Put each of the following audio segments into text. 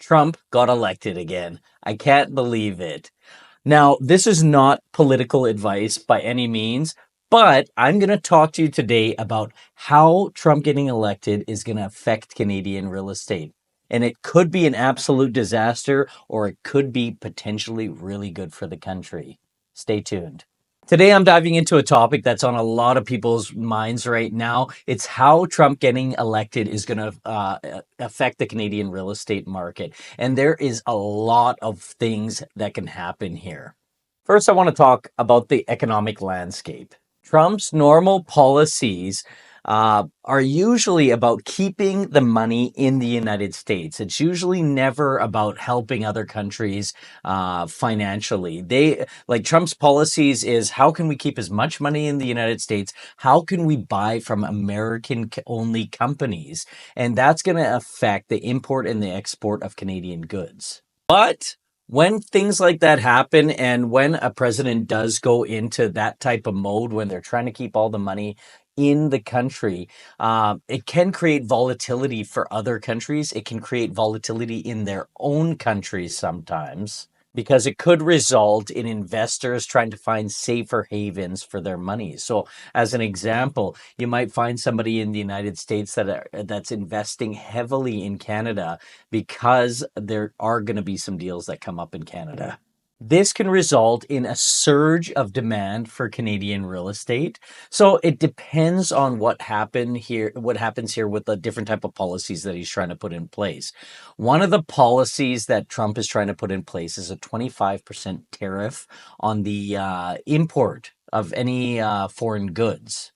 Trump got elected again. I can't believe it. Now, this is not political advice by any means, but I'm going to talk to you today about how Trump getting elected is going to affect Canadian real estate. And it could be an absolute disaster, or it could be potentially really good for the country. Stay tuned. Today, I'm diving into a topic that's on a lot of people's minds right now. It's how Trump getting elected is going to affect the Canadian real estate market. And there is a lot of things that can happen here. First, I want to talk about the economic landscape. Trump's normal policies are usually about keeping the money in the United States. It's usually never about helping other countries financially. Like Trump's policies is how can we keep as much money in the United States? How can we buy from American only companies? And that's going to affect the import and the export of Canadian goods. But when things like that happen, and when a president does go into that type of mode, when they're trying to keep all the money in the country, it can create volatility for other countries. It can create volatility in their own countries sometimes, because it could result in investors trying to find safer havens for their money. So, as an example, you might find somebody in the United States that's investing heavily in Canada because there are going to be some deals that come up in Canada. This can result in a surge of demand for Canadian real estate. So it depends on what happens here with the different type of policies that he's trying to put in place. One of the policies that Trump is trying to put in place is a 25% tariff on the import of any foreign goods.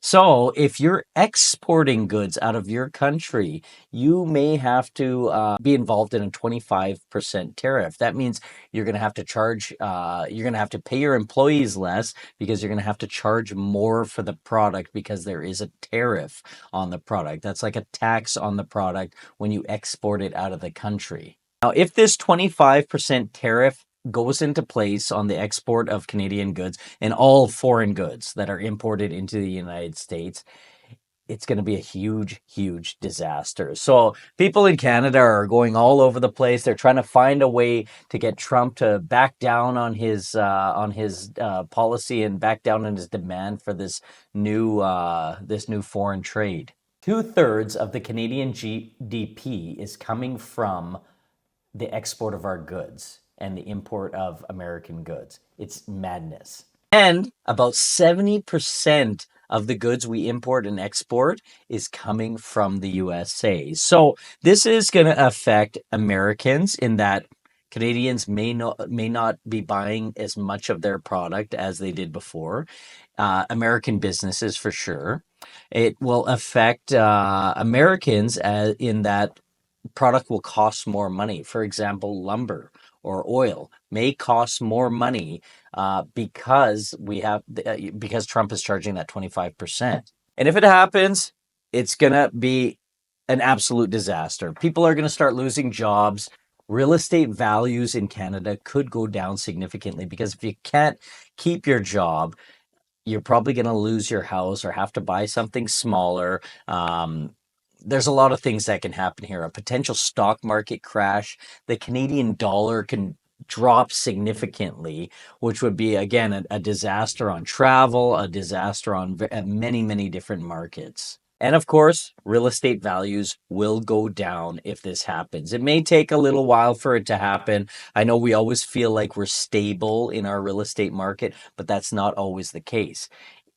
So if you're exporting goods out of your country, you may have to be involved in a 25% tariff. That means you're going to have to pay your employees less, because you're going to have to charge more for the product because there is a tariff on the product. That's like a tax on the product when you export it out of the country. Now, if this 25% tariff goes into place on the export of Canadian goods and all foreign goods that are imported into the United States, it's going to be a huge, huge disaster. So people in Canada are going all over the place. They're trying to find a way to get Trump to back down on his policy and back down on his demand for this new foreign trade. Two-thirds of the Canadian GDP is coming from the export of our goods and the import of American goods. It's madness. And about 70% of the goods we import and export is coming from the USA. So this is going to affect Americans in that Canadians may not be buying as much of their product as they did before. American businesses for sure. It will affect Americans in that product will cost more money. For example, lumber or oil may cost more money because Trump is charging that 25%. And if it happens, it's gonna be an absolute disaster. People are gonna start losing jobs. Real estate values in Canada could go down significantly, because if you can't keep your job, you're probably going to lose your house or have to buy something smaller. There's a lot of things that can happen here. A potential stock market crash, the Canadian dollar can drop significantly, which would be, again, a disaster on travel, a disaster on many, many different markets. And of course, real estate values will go down if this happens. It may take a little while for it to happen. I know we always feel like we're stable in our real estate market, but that's not always the case.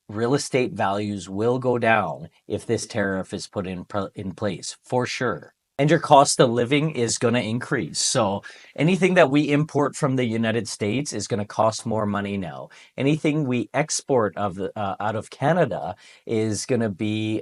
Real estate values will go down if this tariff is put in place, for sure. And your cost of living is going to increase. So anything that we import from the United States is going to cost more money now. Anything we export out of Canada is going to be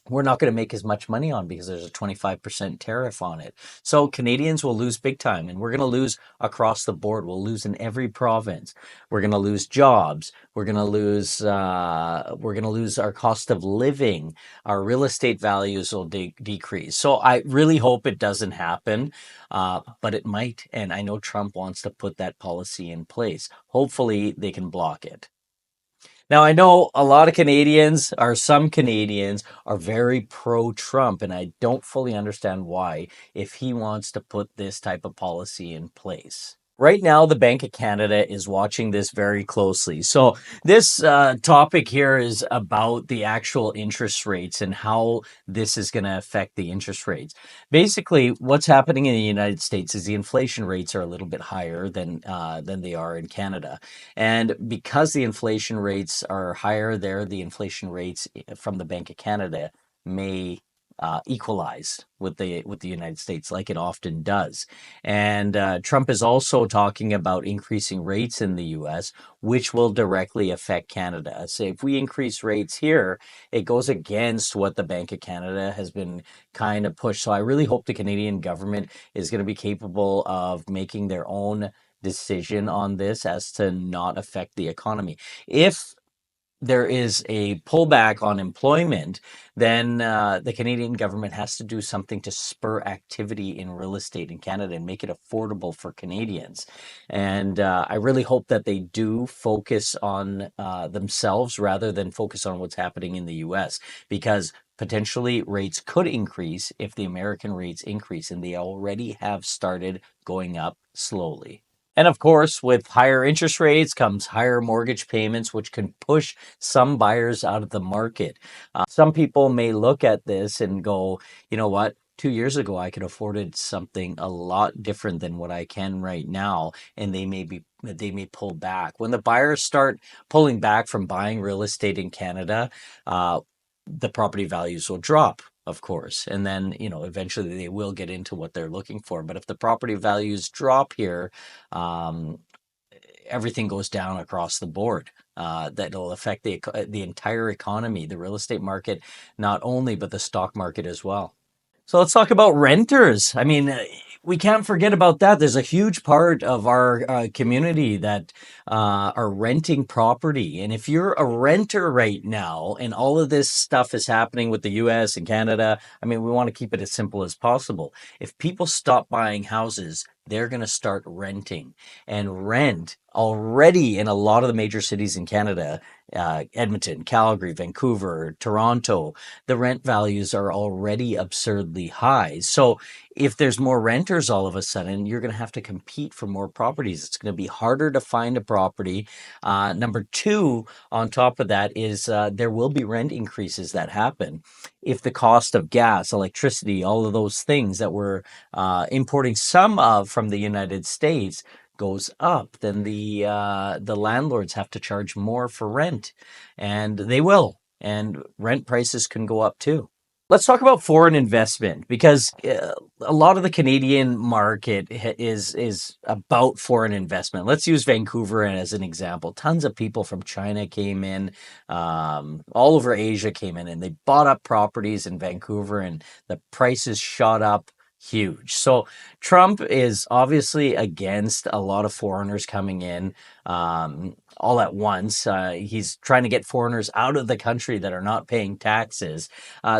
we're not going to make as much money on, because there's a 25% tariff on it. So Canadians will lose big time, and we're going to lose across the board. We'll lose in every province. We're going to lose jobs. We're going to lose our cost of living. Our real estate values will decrease. So I really hope it doesn't happen, but it might. And I know Trump wants to put that policy in place. Hopefully they can block it. Now, I know a lot of Canadians, or some Canadians, are very pro Trump, and I don't fully understand why if he wants to put this type of policy in place. Right now, the Bank of Canada is watching this very closely. So, this topic here is about the actual interest rates and how this is going to affect the interest rates. Basically, what's happening in the United States is the inflation rates are a little bit higher than they are in Canada. And because the inflation rates are higher there, the inflation rates from the Bank of Canada may equalize with the United States, like it often does. And Trump is also talking about increasing rates in the U.S., which will directly affect Canada. So if we increase rates here, it goes against what the Bank of Canada has been kind of pushed. So I really hope the Canadian government is going to be capable of making their own decision on this as to not affect the economy. If there is a pullback on employment, then the Canadian government has to do something to spur activity in real estate in Canada and make it affordable for Canadians. And I really hope that they do focus on themselves rather than focus on what's happening in the US, because potentially rates could increase if the American rates increase, and they already have started going up slowly. And of course, with higher interest rates comes higher mortgage payments, which can push some buyers out of the market. Some people may look at this and go, you know what? 2 years ago, I could afforded something a lot different than what I can right now, and they may pull back. When the buyers start pulling back from buying real estate in Canada, uh, the property values will drop, of course, and then eventually they will get into what they're looking for. But if the property values drop here, um, everything goes down across the board. That'll affect the entire economy, the real estate market, not only, but the stock market as well. So let's talk about renters. I mean, we can't forget about that. There's a huge part of our community that are renting property. And if you're a renter right now and all of this stuff is happening with the US and Canada, I mean, we want to keep it as simple as possible. If people stop buying houses, they're going to start renting. And rent already in a lot of the major cities in Canada, Edmonton, Calgary, Vancouver, Toronto, the rent values are already absurdly high. So if there's more renters all of a sudden, you're going to have to compete for more properties. It's going to be harder to find a property. Number two, on top of that, is there will be rent increases that happen if the cost of gas, electricity, all of those things that we're importing some of from the United States goes up, then the landlords have to charge more for rent, and they will, and rent prices can go up too. Let's talk about foreign investment, because a lot of the Canadian market is about foreign investment. Let's use Vancouver as an example. Tons of people from China came in, all over Asia came in, and they bought up properties in Vancouver, and the prices shot up huge. So Trump is obviously against a lot of foreigners coming in all at once. He's trying to get foreigners out of the country that are not paying taxes.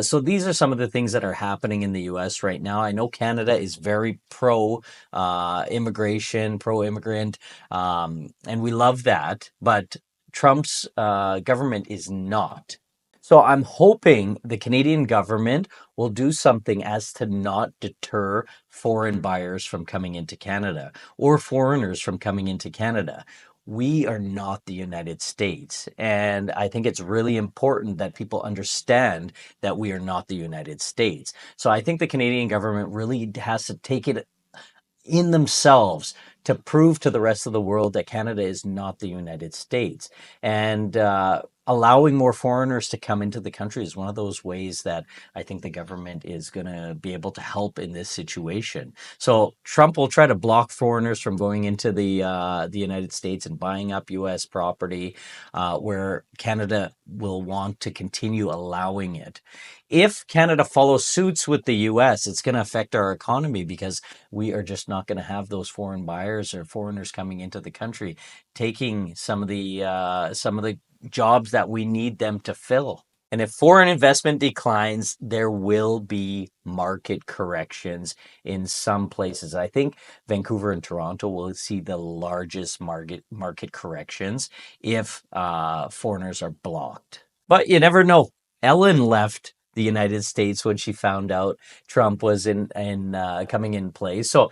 So these are some of the things that are happening in the U.S. right now. I know Canada is very pro immigration, pro immigrant, and we love that. But Trump's government is not. So I'm hoping the Canadian government will do something as to not deter foreign buyers from coming into Canada or foreigners from coming into Canada. We are not the United States. And I think it's really important that people understand that we are not the United States. So I think the Canadian government really has to take it in themselves to prove to the rest of the world that Canada is not the United States. And allowing more foreigners to come into the country is one of those ways that I think the government is going to be able to help in this situation. So Trump will try to block foreigners from going into the United States and buying up U.S. property, where Canada will want to continue allowing it. If Canada follows suits with the US, it's going to affect our economy, because we are just not going to have those foreign buyers or foreigners coming into the country, taking some of the jobs that we need them to fill. And if foreign investment declines, there will be market corrections in some places. I think Vancouver and Toronto will see the largest market corrections if foreigners are blocked. But you never know. Ellen left the United States when she found out Trump was in coming in place. So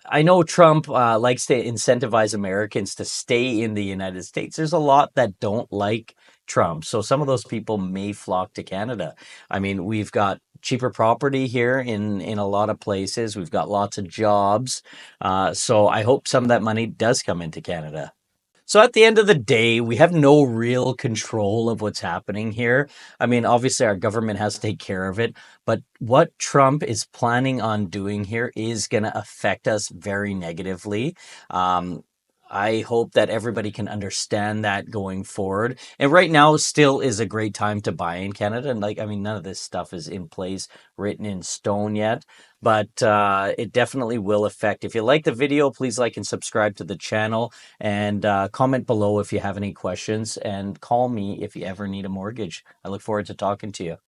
I know Trump likes to incentivize Americans to stay in the United States. There's a lot that don't like Trump. So some of those people may flock to Canada. I mean, we've got cheaper property here in a lot of places. We've got lots of jobs. So I hope some of that money does come into Canada. So at the end of the day, we have no real control of what's happening here. I mean, obviously, our government has to take care of it, but what Trump is planning on doing here is going to affect us very negatively. Um, I hope that everybody can understand that going forward. And right now, still is a great time to buy in Canada. And like, I mean, none of this stuff is in place, written in stone yet, but it definitely will affect. If you like the video, please like and subscribe to the channel. And comment below if you have any questions, and call me if you ever need a mortgage. I look forward to talking to you.